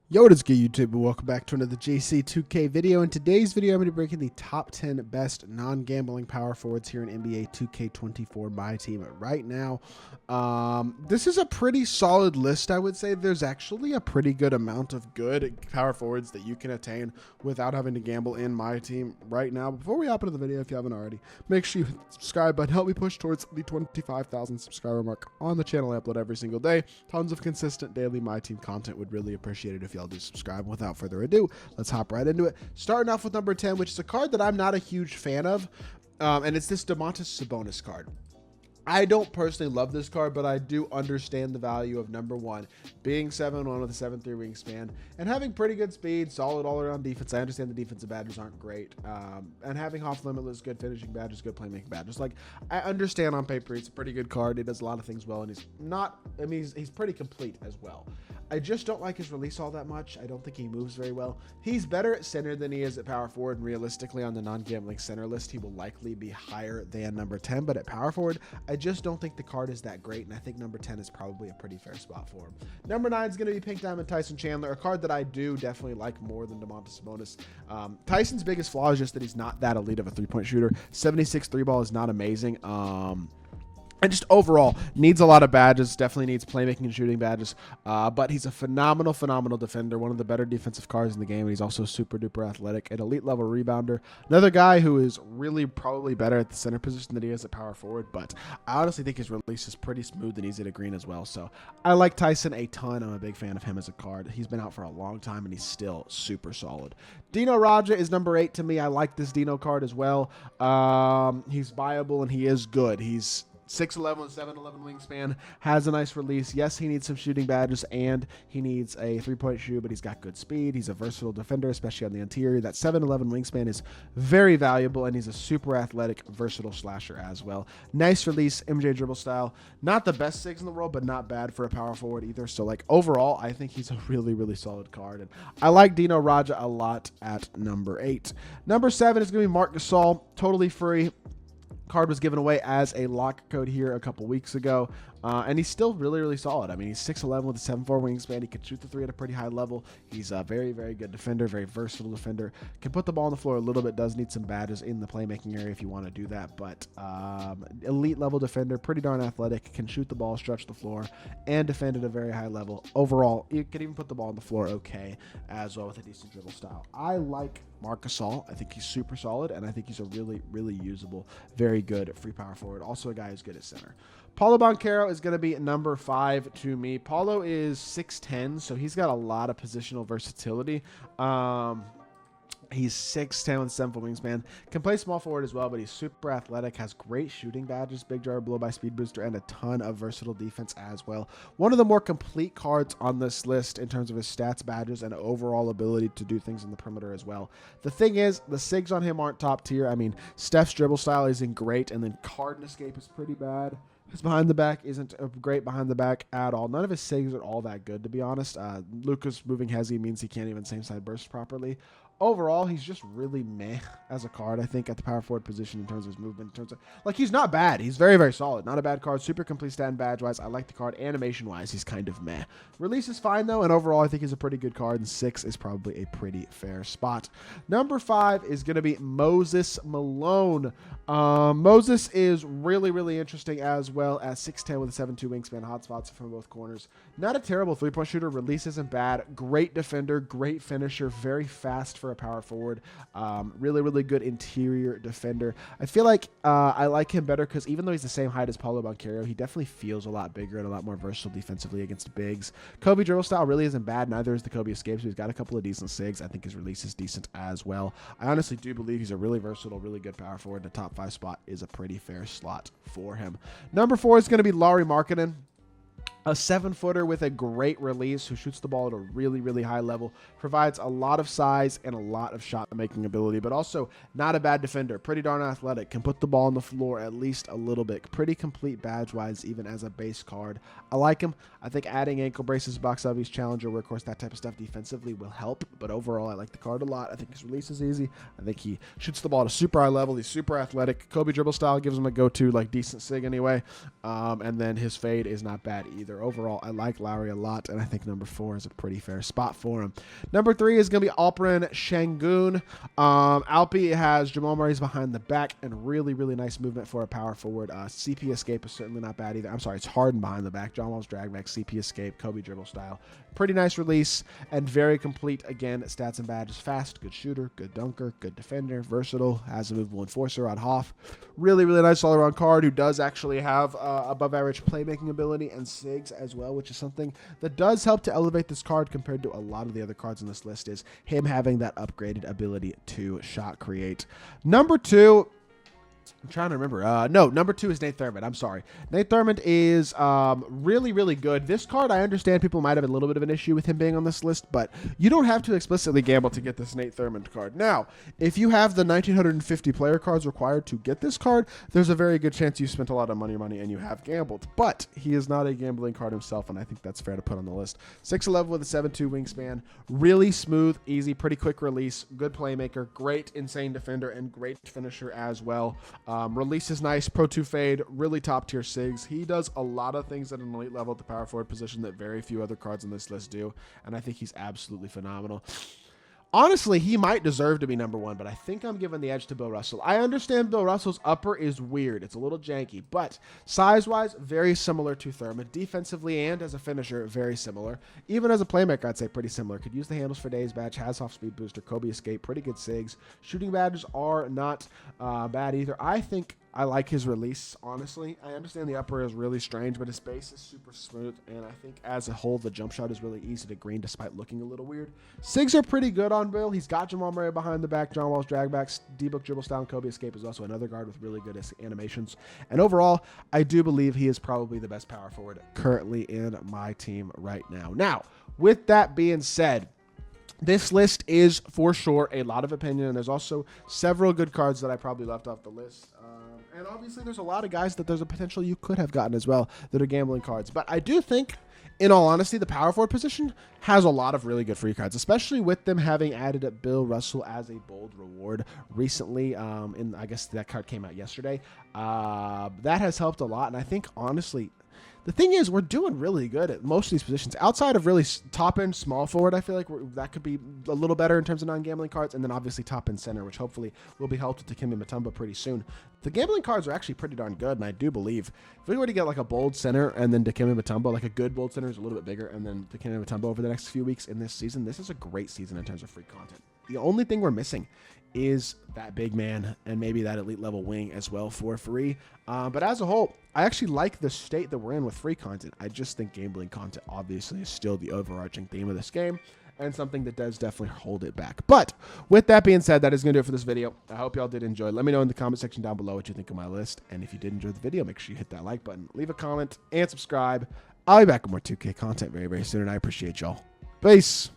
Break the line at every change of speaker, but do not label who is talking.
Yo, what is good, YouTube, and welcome back to another JC2K video. In today's video, I'm going to be breaking the top 10 best non-gambling power forwards here in NBA 2K24 MyTEAM right now. This is a pretty solid list, I would say. There's actually a pretty good amount of good power forwards that you can attain without having to gamble in MyTEAM right now. Before we hop into the video, if you haven't already, make sure you hit the subscribe button. Help me push towards the 25,000 subscriber mark on the channel. I upload every single day. Tons of consistent daily MyTEAM content. Would really appreciate it if y'all do subscribe. Without further ado, let's hop right into it. Starting off with number 10, which is a card that I'm not a huge fan of, and it's this Domantas Sabonis card. I don't personally love this card, but I do understand the value of number one, being 7'1" with a 7'3" wingspan, and having pretty good speed, solid all-around defense. I understand the defensive badges aren't great, and having off limitless, good finishing badges, good playmaking badges. Like, I understand on paper he's a pretty good card. He does a lot of things well, and he's not, I mean, he's pretty complete as well. I just don't like his release all that much. I don't think he moves very well. He's better at center than he is at power forward, and realistically on the non-gambling center list, he will likely be higher than number 10, but at power forward, I just don't think the card is that great, and I think number 10 is probably a pretty fair spot for him. Number 9 is going to be Pink Diamond Tyson Chandler, a card that I do definitely like more than Domantas Sabonis. Tyson's biggest flaw is just that he's not that elite of a three-point shooter. 76 3-ball is not amazing. And just overall needs a lot of badges, definitely needs playmaking and shooting badges, but he's a phenomenal defender, one of the better defensive cards in the game, and he's also super duper athletic, an elite level rebounder, another guy who is really probably better at the center position than he is at power forward, but I honestly think his release is pretty smooth and easy to green as well, so I like Tyson a ton. I'm a big fan of him as a card. He's been out for a long time and he's still super solid. Dino Raja is number 8 to me. I like this Dino card as well. He's viable and he is good. He's 6'11" with 7'11" wingspan, has a nice release. Yes, he needs some shooting badges and he needs a three-point shoot, but he's got good speed. He's a versatile defender, especially on the interior. That 7'11" wingspan is very valuable, and he's a super athletic, versatile slasher as well. Nice release, MJ dribble style. Not the best SIGs in the world, but not bad for a power forward either. So, like, overall, I think he's a really solid card, and I like Dino Raja a lot at number 8. Number 7 is going to be Marc Gasol, totally free. Card was given away as a lock code here a couple weeks ago, and he's still really solid. I mean, he's 6'11" with a 7'4" wingspan. He can shoot the three at a pretty high level. He's a very good defender, very versatile defender. Can put the ball on the floor a little bit. Does need some badges in the playmaking area if you want to do that, but elite level defender, pretty darn athletic. Can shoot the ball, stretch the floor, and defend at a very high level. Overall, you can even put the ball on the floor okay as well with a decent dribble style. I like Marc Gasol. I think he's super solid, and I think he's a really usable, very good free power forward. Also a guy who's good at center. Paulo Banchero is going to be number 5 to me. Paulo is 6'10", so he's got a lot of positional versatility. He's 6'10" with 7'4" wingspan. Can play small forward as well, but he's super athletic, has great shooting badges, big driver, blow by speed booster, and a ton of versatile defense as well. One of the more complete cards on this list in terms of his stats, badges, and overall ability to do things in the perimeter as well. The thing is, the SIGs on him aren't top tier. I mean, Steph's dribble style isn't great, and then card and escape is pretty bad. His behind the back isn't a great behind the back at all. None of his SIGs are all that good, to be honest. Luka's moving hezzy means he can't even same side burst properly. Overall, he's just really meh as a card, I think, at the power forward position in terms of his movement. In terms of, like, he's not bad. He's very solid. Not a bad card. Super complete stat and badge-wise. I like the card. Animation-wise, he's kind of meh. Release is fine, though, and overall, I think he's a pretty good card, and 6 is probably a pretty fair spot. Number 5 is going to be Moses Malone. Moses is really interesting as well as 6'10" with a 7'2" wingspan, hotspots from both corners. Not a terrible three-point shooter. Release isn't bad. Great defender, great finisher, very fast for a power forward. Really good interior defender. I feel like I like him better because even though he's the same height as Paulo Banchero, he definitely feels a lot bigger and a lot more versatile defensively against bigs. Kobe dribble style really isn't bad. Neither is the Kobe escape, so he's got a couple of decent SIGs. I think his release is decent as well. I honestly do believe he's a really versatile, really good power forward. The top 5 spot is a pretty fair slot for him. Number 4 is going to be Lauri Markkanen. A 7-footer with a great release who shoots the ball at a really high level, provides a lot of size and a lot of shot-making ability, but also not a bad defender. Pretty darn athletic, can put the ball on the floor at least a little bit. Pretty complete badge-wise, even as a base card. I like him. I think adding ankle braces, box obvious, challenger, workhorse, that type of stuff defensively will help, but overall, I like the card a lot. I think his release is easy. I think he shoots the ball at a super high level. He's super athletic. Kobe dribble style gives him a go-to, like, decent SIG anyway, and then his fade is not bad either. playmaker. Overall, I like Lowry a lot, and I think number 4 is a pretty fair spot for him. Number 3 is going to be Alperen Şengün. Alpi has Jamal Murray's behind the back and really, really nice movement for a power forward. CP escape is certainly not bad either. I'm sorry, it's Harden behind the back. John Wall's drag back, CP escape, Kobe dribble style. Pretty nice release and very complete. Again, stats and badges: fast, good shooter, good dunker, good defender, versatile, has a movable enforcer on Hoff. Really, really nice all-around card who does actually have above average playmaking ability and SIGs as well, which is something that does help to elevate this card compared to a lot of the other cards on this list, is him having that upgraded ability to shot create. Number 2, I'm trying to remember. No, number 2 is Nate Thurmond. I'm sorry. Nate Thurmond is really, really good. This card, I understand people might have a little bit of an issue with him being on this list, but you don't have to explicitly gamble to get this Nate Thurmond card. Now, if you have the 1,950 player cards required to get this card, there's a very good chance you spent a lot of money and you have gambled. But he is not a gambling card himself, and I think that's fair to put on the list. 6'11" with a 7'2" wingspan. Really smooth, easy, pretty quick release. Good playmaker. Great insane defender and great finisher as well. Release is nice, Pro 2 fade, really top tier SIGs. He does a lot of things at an elite level at the power forward position that very few other cards on this list do, and I think he's absolutely phenomenal. Honestly, he might deserve to be number 1, but I think I'm giving the edge to Bill Russell. I understand Bill Russell's upper is weird. It's a little janky, but size-wise, very similar to Thurmond. Defensively and as a finisher, very similar. Even as a playmaker, I'd say pretty similar. Could use the handles for days badge, has off speed booster, Kobe escape, pretty good SIGs. Shooting badges are not bad either. I think I like his release, honestly. I understand the upper is really strange, but his base is super smooth, and I think as a whole, the jump shot is really easy to green despite looking a little weird. SIGs are pretty good on Bill. He's got Jamal Murray behind the back, John Wall's drag backs, D-Book dribble style, and Kobe escape is also another guard with really good animations. And overall, I do believe he is probably the best power forward currently in my team right now. Now, with that being said, this list is for sure a lot of opinion, and there's also several good cards that I probably left off the list. And obviously, there's a lot of guys that there's a potential you could have gotten as well that are gambling cards. But I do think, in all honesty, the power forward position has a lot of really good free cards, especially with them having added up Bill Russell as a bold reward recently. I guess that card came out yesterday. That has helped a lot, and I think, honestly, the thing is, we're doing really good at most of these positions. Outside of really top-end small forward, I feel like that could be a little better in terms of non-gambling cards. And then obviously top-end center, which hopefully will be helped with Dikembe Mutombo pretty soon. The gambling cards are actually pretty darn good, and I do believe if we were to get like a bold center and then Dikembe Mutombo, like a good bold center is a little bit bigger, and then Dikembe Mutombo over the next few weeks in this season, this is a great season in terms of free content. The only thing we're missing is that big man and maybe that elite level wing as well for free. But as a whole, I actually like the state that we're in with free content. I just think gambling content obviously is still the overarching theme of this game and something that does definitely hold it back. But with that being said, that is going to do it for this video. I hope y'all did enjoy. Let me know in the comment section down below what you think of my list. And if you did enjoy the video, make sure you hit that like button, leave a comment, and subscribe. I'll be back with more 2K content very, very soon, and I appreciate y'all. Peace.